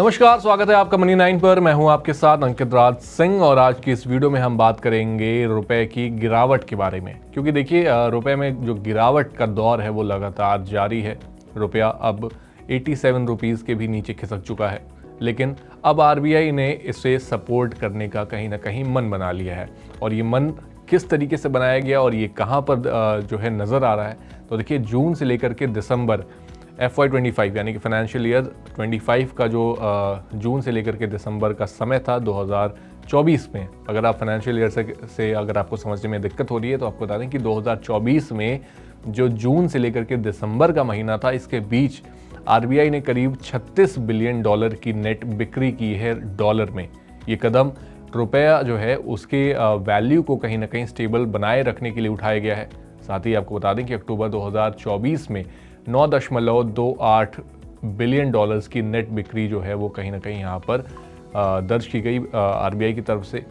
नमस्कार, स्वागत है आपका मनी 9 पर। मैं हूं आपके साथ अंकित राज सिंह और आज की इस वीडियो में हम बात करेंगे रुपए की गिरावट के बारे में। क्योंकि देखिए रुपए में जो गिरावट का दौर है वो लगातार जारी है। रुपया अब 87 रुपीज़ के भी नीचे खिसक चुका है, लेकिन अब आरबीआई ने इसे सपोर्ट करने का कहीं ना कहीं मन बना लिया है। और ये मन किस तरीके से बनाया गया और ये कहाँ पर जो है नज़र आ रहा है, तो देखिए जून से लेकर के दिसंबर FY25 यानी कि फाइनेंशियल ईयर 25 का जो जून से लेकर के दिसंबर का समय था 2024 में, अगर आप फाइनेंशियल ईयर से अगर आपको समझने में दिक्कत हो रही है तो आपको बता दें कि 2024 में जो जून से लेकर के दिसंबर का महीना था, इसके बीच आरबीआई ने करीब $36 बिलियन की नेट बिक्री की है डॉलर में। ये कदम रुपया जो है उसके वैल्यू को कहीं ना कहीं स्टेबल बनाए रखने के लिए उठाया गया है। साथ ही आपको बता दें कि अक्टूबर 2024 में 9.28 बिलियन डॉलर्स की नेट बिक्री जो है वो कहीं ना कहीं यहाँ पर दर्ज की गई आरबीआई की तरफ से।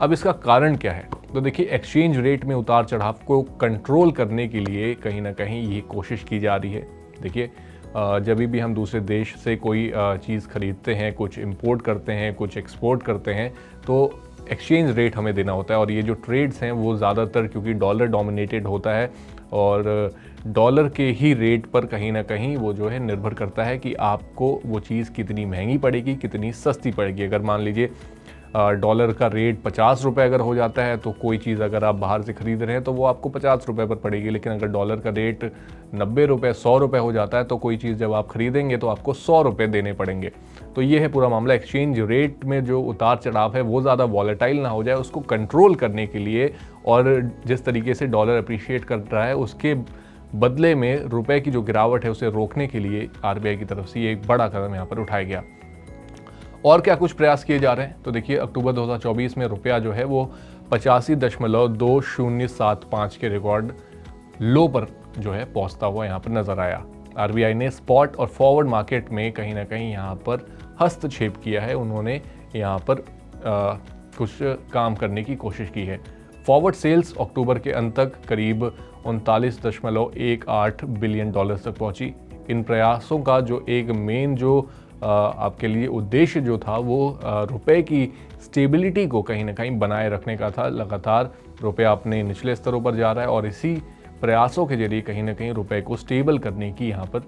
अब इसका कारण क्या है, तो देखिए एक्सचेंज रेट में उतार चढ़ाव को कंट्रोल करने के लिए कहीं ना कहीं ये कोशिश की जा रही है। देखिए जब भी हम दूसरे देश से कोई चीज़ खरीदते हैं, कुछ इंपोर्ट करते हैं, कुछ एक्सपोर्ट करते हैं, तो एक्सचेंज रेट हमें देना होता है। और ये जो ट्रेड्स हैं वो ज़्यादातर क्योंकि डॉलर डोमिनेटेड होता है और डॉलर के ही रेट पर कहीं ना कहीं वो जो है निर्भर करता है कि आपको वो चीज़ कितनी महंगी पड़ेगी, कितनी सस्ती पड़ेगी। अगर मान लीजिए डॉलर का रेट 50 रुपये अगर हो जाता है तो कोई चीज़ अगर आप बाहर से ख़रीद रहे हैं तो वो आपको 50 रुपये पर पड़ेगी। लेकिन अगर डॉलर का रेट 90 रुपये 100 रुपये हो जाता है तो कोई चीज़ जब आप खरीदेंगे तो आपको 100 रुपये देने पड़ेंगे। तो ये है पूरा मामला। एक्सचेंज रेट में जो उतार चढ़ाव है वो ज़्यादा वॉलेटाइल ना हो जाए, उसको कंट्रोल करने के लिए और जिस तरीके से डॉलर अप्रिशिएट कर रहा है उसके बदले में रुपए की जो गिरावट है उसे रोकने के लिए आरबीआई की तरफ से ये एक बड़ा कदम यहाँ पर उठाया गया। और क्या कुछ प्रयास किए जा रहे हैं, तो देखिए अक्टूबर 2024 में रुपया जो है वो 85.2075 के रिकॉर्ड लो पर जो है पहुंचता हुआ यहाँ पर नजर आया। आरबीआई ने स्पॉट और फॉरवर्ड मार्केट में कहीं ना कहीं यहाँ पर हस्तक्षेप किया है। उन्होंने यहाँ पर कुछ काम करने की कोशिश की है। फॉरवर्ड सेल्स अक्टूबर के अंत तक करीब 39.18 बिलियन डॉलर तक पहुंची। इन प्रयासों का जो एक मेन जो आपके लिए उद्देश्य जो था वो रुपए की स्टेबिलिटी को कहीं ना कहीं बनाए रखने का था। लगातार रुपया अपने निचले स्तरों पर जा रहा है और इसी प्रयासों के जरिए कहीं ना कहीं रुपए को स्टेबल करने की यहाँ पर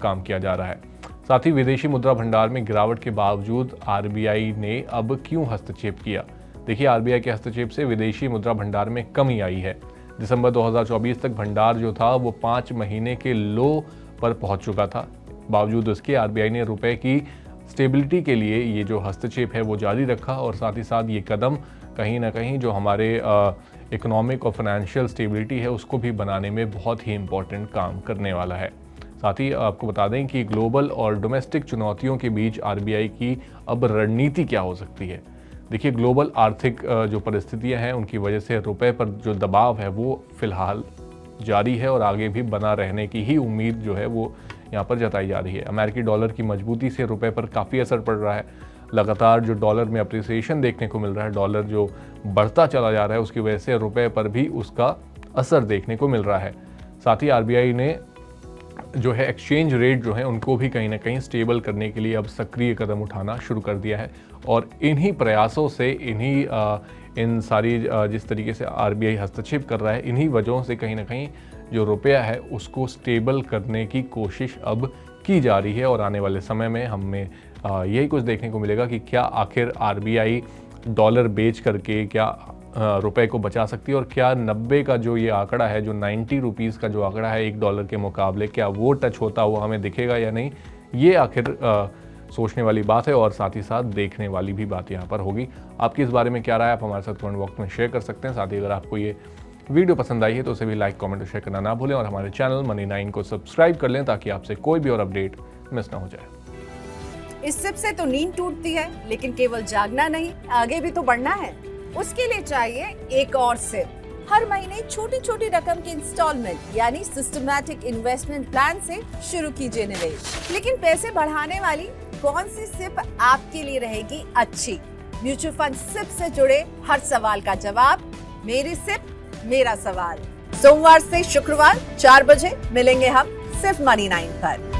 काम किया जा रहा है। साथ ही विदेशी मुद्रा भंडार में गिरावट के बावजूद आरबीआई ने अब क्यों हस्तक्षेप किया। देखिए आरबीआई के हस्तक्षेप से विदेशी मुद्रा भंडार में कमी आई है। दिसंबर 2024 तक भंडार जो था वो 5 महीने के लो पर पहुंच चुका था। बावजूद उसके आरबीआई ने रुपए की स्टेबिलिटी के लिए ये जो हस्तक्षेप है वो जारी रखा और साथ ही साथ ये कदम कहीं ना कहीं जो हमारे इकोनॉमिक और फाइनेंशियल स्टेबिलिटी है उसको भी बनाने में बहुत ही इम्पोर्टेंट काम करने वाला है। साथ ही आपको बता दें कि ग्लोबल और डोमेस्टिक चुनौतियों के बीच आरबीआई की अब रणनीति क्या हो सकती है। देखिए ग्लोबल आर्थिक जो परिस्थितियां हैं उनकी वजह से रुपए पर जो दबाव है वो फिलहाल जारी है और आगे भी बना रहने की ही उम्मीद जो है वो यहाँ पर जताई जा रही है। अमेरिकी डॉलर की मजबूती से रुपए पर काफ़ी असर पड़ रहा है। लगातार जो डॉलर में अप्रिसिएशन देखने को मिल रहा है, डॉलर जो बढ़ता चला जा रहा है, उसकी वजह से रुपए पर भी उसका असर देखने को मिल रहा है। साथ ही आरबीआई ने जो है एक्सचेंज रेट जो है उनको भी कहीं ना कहीं स्टेबल करने के लिए अब सक्रिय कदम उठाना शुरू कर दिया है। और इन्हीं प्रयासों से इन सारी जिस तरीके से आरबीआई हस्तक्षेप कर रहा है, इन्हीं वजहों से कहीं ना कहीं जो रुपया है उसको स्टेबल करने की कोशिश अब की जा रही है। और आने वाले समय में हमें यही कुछ देखने को मिलेगा कि क्या आखिर आरबीआई डॉलर बेच करके क्या रुपए को बचा सकती है और क्या 90 का जो ये आंकड़ा है, जो 90 रुपीज़ का जो आंकड़ा है $1 के मुकाबले, क्या वो टच होता हुआ हमें दिखेगा या नहीं। ये आखिर सोचने वाली बात है और साथ ही साथ देखने वाली भी बात यहाँ पर होगी। आपकी इस बारे में क्या राय है आप हमारे साथ कमेंट बॉक्स में शेयर कर सकते हैं। साथ ही अगर आपको ये वीडियो पसंद आई है तो उसे भी लाइक, कमेंट और शेयर करना ना भूलें और हमारे चैनल मनी 9 को सब्सक्राइब कर लें ताकि आपसे कोई भी और अपडेट मिस ना हो जाए। इस सिप से तो नींद टूटती है, लेकिन केवल जागना नहीं, आगे भी तो बढ़ना है। उसके लिए चाहिए एक और सिप। हर महीने छोटी छोटी रकम की इंस्टॉलमेंट यानी सिस्टमैटिक इन्वेस्टमेंट प्लान से शुरू कीजिए निवेश। लेकिन पैसे बढ़ाने वाली कौन सी सिप आपके लिए रहेगी अच्छी? म्यूचुअल फंड सिप से जुड़े हर सवाल का जवाब मेरी सिप मेरा सवाल। सोमवार से शुक्रवार 4 बजे मिलेंगे हम सिर्फ मनी 9 पर।